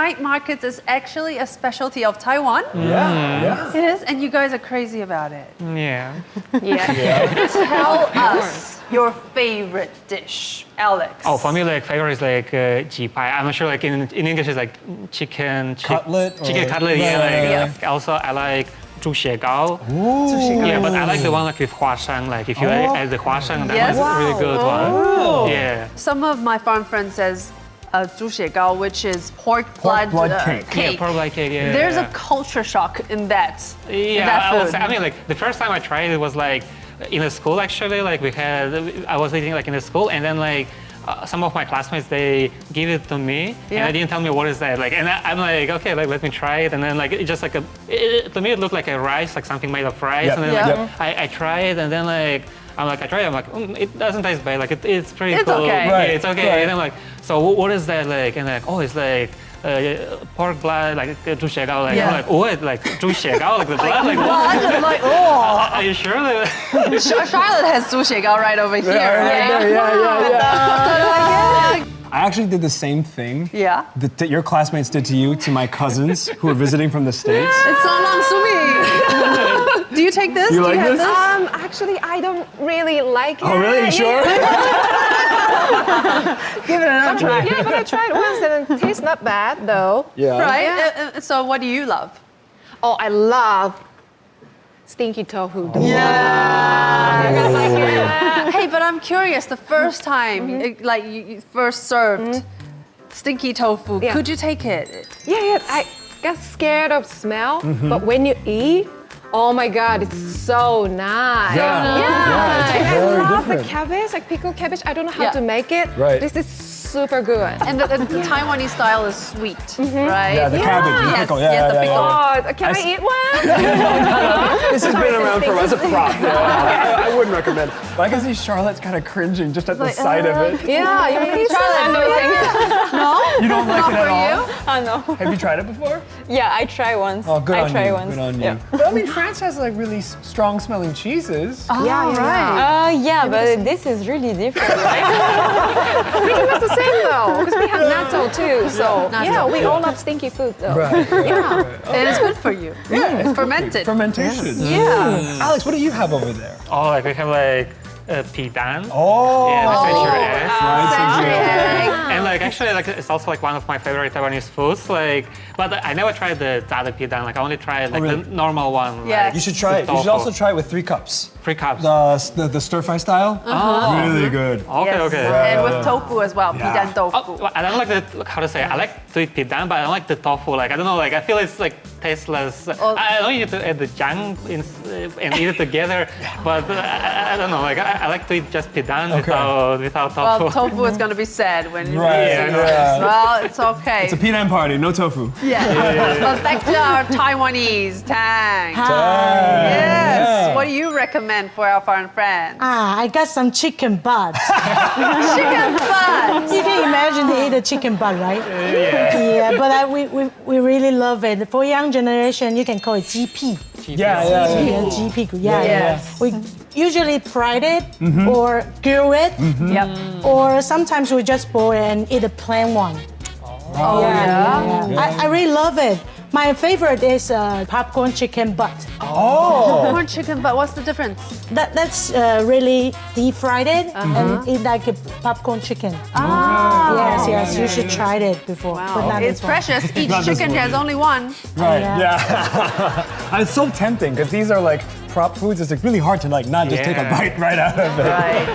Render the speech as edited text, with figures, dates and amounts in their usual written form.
night markets is actually a specialty of Taiwan. Yeah. It is, and you guys are crazy about it. Yeah. Tell us your favorite dish, Alex. Oh, for me, like favorite is like ji pai. I'm not sure, like in English, it's like chicken Cutlet. Chicken cutlet. Also, I like 猪血糕. Yeah, but I like the one like with huashang. Like if you add the huashang, that one's a really good one. Yeah. Some of my foreign friends says 猪血糕, which is pork blood cake. Yeah, pork blood cake. Yeah. There's a culture shock in that. Yeah, in that food. I mean, like the first time I tried it was like in a school actually. Like I was eating like in a school, and then like some of my classmates, they give it to me, and they didn't tell me what is that. Like, and I'm like, okay, like let me try it, and then like it just like to me it looked like a rice, like something made of rice, and then like I try it, and then like. I try it, I'm like, it doesn't taste bad, like it's pretty cool. Okay. Yeah, it's okay. Right. And I'm like, so what is that like? And like, oh, it's like pork blood, like 猪血糕, like I'm like, what, like 猪血糕, like the blood, like what? Like, oh. Are you sure? That... Charlotte has 猪血糕right over here. I actually did the same thing. Yeah. That your classmates did to you, to my cousins who were visiting from the States. It's so long, Sumi. Do you take this? You like have this? Actually, I don't really like it. Oh, really? You sure? Give it another try. Yeah, but I tried once and it tastes not bad though. Yeah. Right? So what do you love? Oh, I love stinky tofu. Hey, but I'm curious, the first time, like you first served stinky tofu, could you take it? Yeah, I got scared of smell, but when you eat, oh my God, it's so nice. It's I very love the different. cabbage, like pickled cabbage. I don't know how to make it. Right. This is super good. And the Taiwanese style is sweet, right? Yeah, the cabbage, the pickle. Yes, the pickle. Oh, can I eat one? This has been around for as a prop. I wouldn't recommend it. But I can see Charlotte's kind of cringing just at the sight of it. Yeah, you really Charlotte, no? You don't like it at all? No. Have you tried it before? Yeah, I tried once. Oh, good I on tried you. once. Good on you. Yeah. But I mean, France has like really strong smelling cheeses. Right. Yeah, but this is really different, right? Pretty much the same though, because we have natto too. So yeah, we all love stinky food though. Right. And it's good for you. Yeah, It's fermented. fermentation. Yeah. Alex, what do you have over there? Oh, like we have like pidan. Oh. Yeah, like century egg. Century egg. And like actually, like it's also like one of my favorite Taiwanese foods. Like, but I never tried the zada pidan. Like I only tried like the normal one. Yeah. Like, You should try it. You should also try it with 3 cups. 3 cups. The stir fry style. Really good. Okay, Yes. okay. And with tofu as well, pidan tofu. Oh, well, I don't like the, how to say, I like to eat pidan, but I don't like the tofu. Like, I don't know, like, I feel it's like tasteless. I don't need to add the jang and eat it together, but I don't know, like, I like to eat just pidan without tofu. Well, tofu is going to be sad when you Right, eat it. yeah. Well, it's okay. It's a pidan party, no tofu. But back to our Taiwanese tang. Yes. What do you recommend for our foreign friends? I got some chicken butt. Chicken butt. You can imagine to eat a chicken butt, right? Yeah, but we really love it. For young generation, you can call it GP. GP. Yes. We usually fried it or grill it, or sometimes we just boil it and eat a plain one. I really love it. My favorite is popcorn chicken butt. Popcorn chicken butt, what's the difference? That's really deep fried it and eat like a popcorn chicken. Yes, you should try it before. But not It's this one. precious. Each chicken has only one. Right, yeah. It's so tempting because these are like prop foods. It's like really hard to like not just take a bite right out of it. Right.